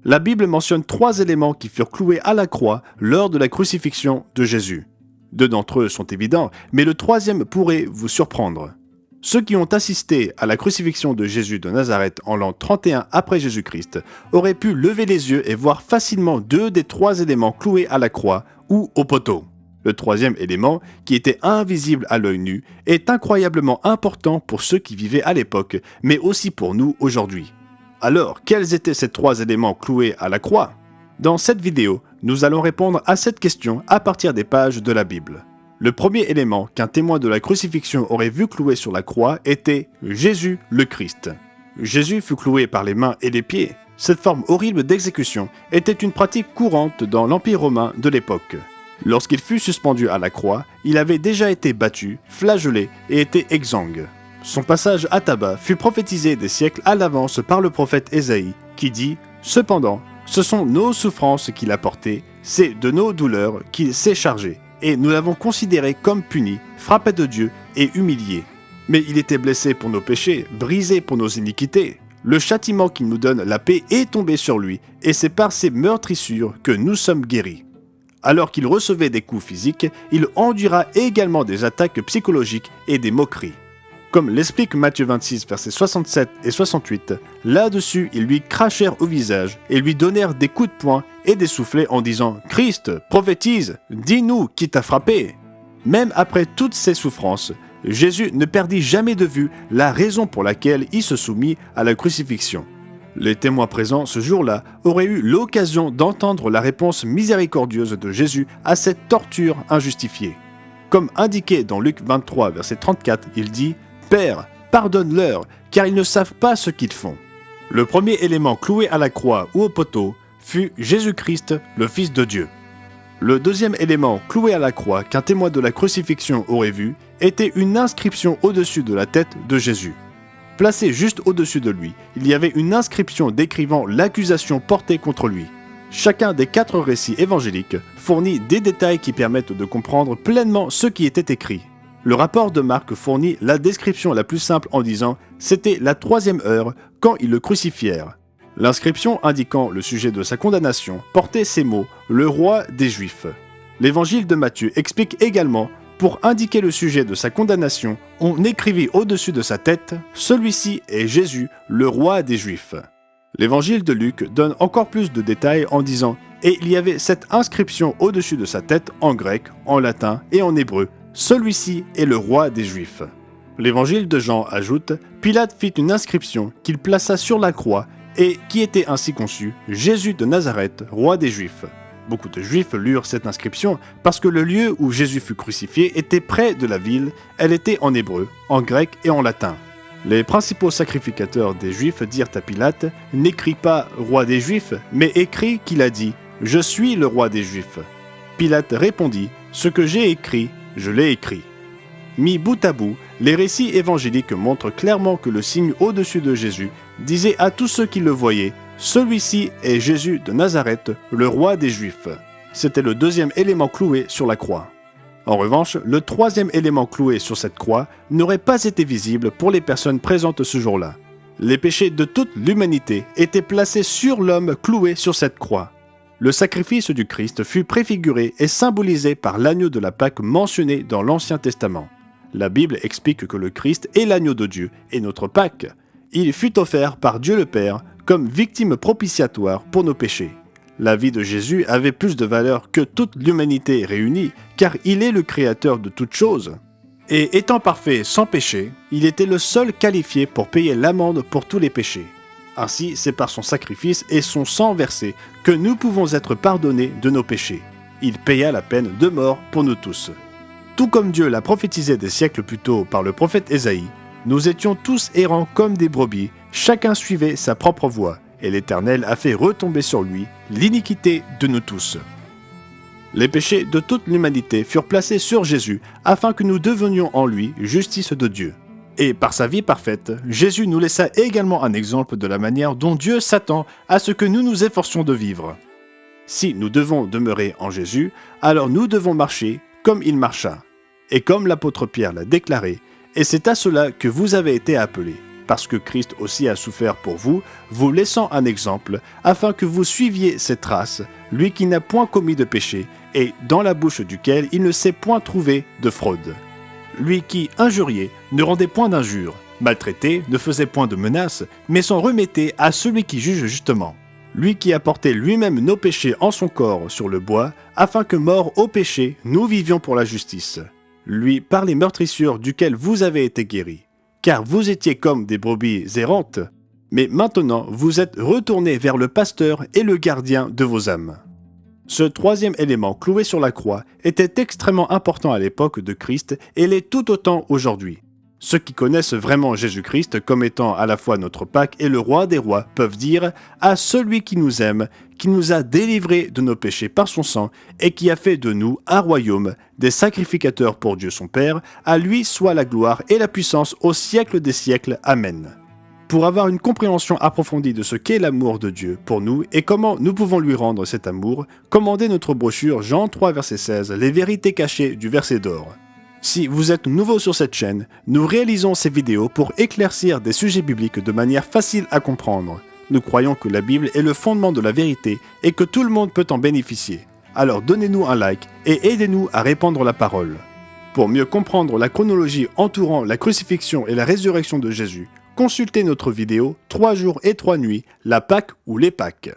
La Bible mentionne 3 éléments qui furent cloués à la croix lors de la crucifixion de Jésus. 2 d'entre eux sont évidents, mais le 3e pourrait vous surprendre. Ceux qui ont assisté à la crucifixion de Jésus de Nazareth en l'an 31 après Jésus-Christ auraient pu lever les yeux et voir facilement 2 des 3 éléments cloués à la croix ou au poteau. Le 3e élément, qui était invisible à l'œil nu, est incroyablement important pour ceux qui vivaient à l'époque, mais aussi pour nous aujourd'hui. Alors, quels étaient ces 3 éléments cloués à la croix ? Dans cette vidéo, nous allons répondre à cette question à partir des pages de la Bible. Le premier élément qu'un témoin de la crucifixion aurait vu cloué sur la croix était Jésus le Christ. Jésus fut cloué par les mains et les pieds. Cette forme horrible d'exécution était une pratique courante dans l'Empire romain de l'époque. Lorsqu'il fut suspendu à la croix, il avait déjà été battu, flagellé et était exsangue. Son passage à tabac fut prophétisé des siècles à l'avance par le prophète Ésaïe, qui dit « Cependant, ce sont nos souffrances qu'il a portées, c'est de nos douleurs qu'il s'est chargé. Et nous l'avons considéré comme puni, frappé de Dieu et humilié. Mais il était blessé pour nos péchés, brisé pour nos iniquités. Le châtiment qui nous donne la paix est tombé sur lui, et c'est par ses meurtrissures que nous sommes guéris. » Alors qu'il recevait des coups physiques, il endura également des attaques psychologiques et des moqueries. Comme l'explique Matthieu 26, versets 67 et 68, là-dessus, ils lui crachèrent au visage et lui donnèrent des coups de poing et des soufflets en disant « Christ, prophétise, dis-nous qui t'a frappé !» Même après toutes ces souffrances, Jésus ne perdit jamais de vue la raison pour laquelle il se soumit à la crucifixion. Les témoins présents ce jour-là auraient eu l'occasion d'entendre la réponse miséricordieuse de Jésus à cette torture injustifiée. Comme indiqué dans Luc 23, verset 34, il dit « Père, pardonne-leur, car ils ne savent pas ce qu'ils font. » Le premier élément cloué à la croix ou au poteau fut Jésus-Christ, le Fils de Dieu. Le deuxième élément cloué à la croix qu'un témoin de la crucifixion aurait vu était une inscription au-dessus de la tête de Jésus. Placé juste au-dessus de lui, il y avait une inscription décrivant l'accusation portée contre lui. Chacun des 4 récits évangéliques fournit des détails qui permettent de comprendre pleinement ce qui était écrit. Le rapport de Marc fournit la description la plus simple en disant « C'était la 3e heure quand ils le crucifièrent ». L'inscription indiquant le sujet de sa condamnation portait ces mots « Le roi des Juifs ». L'évangile de Matthieu explique également « Pour indiquer le sujet de sa condamnation, on écrivit au-dessus de sa tête « Celui-ci est Jésus, le roi des Juifs ». L'évangile de Luc donne encore plus de détails en disant « Et il y avait cette inscription au-dessus de sa tête en grec, en latin et en hébreu. Celui-ci est le roi des Juifs. » L'évangile de Jean ajoute « Pilate fit une inscription qu'il plaça sur la croix et qui était ainsi conçue « Jésus de Nazareth, roi des Juifs ». Beaucoup de Juifs lurent cette inscription parce que le lieu où Jésus fut crucifié était près de la ville, elle était en hébreu, en grec et en latin. Les principaux sacrificateurs des Juifs dirent à Pilate « N'écris pas « roi des Juifs », mais écris qu'il a dit « Je suis le roi des Juifs ». Pilate répondit « Ce que j'ai écrit, je l'ai écrit. » Mis bout à bout, les récits évangéliques montrent clairement que le signe au-dessus de Jésus disait à tous ceux qui le voyaient « Celui-ci est Jésus de Nazareth, le roi des Juifs. » C'était le 2e élément cloué sur la croix. En revanche, le 3e élément cloué sur cette croix n'aurait pas été visible pour les personnes présentes ce jour-là. Les péchés de toute l'humanité étaient placés sur l'homme cloué sur cette croix. Le sacrifice du Christ fut préfiguré et symbolisé par l'agneau de la Pâque mentionné dans l'Ancien Testament. La Bible explique que le Christ est l'agneau de Dieu et notre Pâque. Il fut offert par Dieu le Père comme victime propitiatoire pour nos péchés. La vie de Jésus avait plus de valeur que toute l'humanité réunie, car il est le créateur de toutes choses. Et étant parfait sans péché, il était le seul qualifié pour payer l'amende pour tous les péchés. Ainsi, c'est par son sacrifice et son sang versé que nous pouvons être pardonnés de nos péchés. Il paya la peine de mort pour nous tous. Tout comme Dieu l'a prophétisé des siècles plus tôt par le prophète Ésaïe, nous étions tous errants comme des brebis, chacun suivait sa propre voie, et l'Éternel a fait retomber sur lui l'iniquité de nous tous. Les péchés de toute l'humanité furent placés sur Jésus afin que nous devenions en lui justice de Dieu. Et par sa vie parfaite, Jésus nous laissa également un exemple de la manière dont Dieu s'attend à ce que nous nous efforcions de vivre. Si nous devons demeurer en Jésus, alors nous devons marcher comme il marcha. Et comme l'apôtre Pierre l'a déclaré, et c'est à cela que vous avez été appelés, parce que Christ aussi a souffert pour vous, vous laissant un exemple, afin que vous suiviez ses traces, lui qui n'a point commis de péché, et dans la bouche duquel il ne s'est point trouvé de fraude. Lui qui, injurié, ne rendait point d'injures, maltraité, ne faisait point de menaces, mais s'en remettait à celui qui juge justement. Lui qui a porté lui-même nos péchés en son corps sur le bois, afin que morts au péché, nous vivions pour la justice. Lui par les meurtrissures duquel vous avez été guéris. Car vous étiez comme des brebis errantes, mais maintenant vous êtes retournés vers le pasteur et le gardien de vos âmes. Ce troisième élément cloué sur la croix était extrêmement important à l'époque de Christ et l'est tout autant aujourd'hui. Ceux qui connaissent vraiment Jésus-Christ comme étant à la fois notre Pâque et le roi des rois peuvent dire à celui qui nous aime, qui nous a délivrés de nos péchés par son sang et qui a fait de nous un royaume, des sacrificateurs pour Dieu son Père, à lui soit la gloire et la puissance au siècle des siècles. Amen. Pour avoir une compréhension approfondie de ce qu'est l'amour de Dieu pour nous et comment nous pouvons lui rendre cet amour, commandez notre brochure Jean 3 verset 16, les vérités cachées du verset d'or. Si vous êtes nouveau sur cette chaîne, nous réalisons ces vidéos pour éclaircir des sujets bibliques de manière facile à comprendre. Nous croyons que la Bible est le fondement de la vérité et que tout le monde peut en bénéficier. Alors donnez-nous un like et aidez-nous à répandre la parole. Pour mieux comprendre la chronologie entourant la crucifixion et la résurrection de Jésus, consultez notre vidéo 3 jours et 3 nuits, la Pâque ou les Pâques.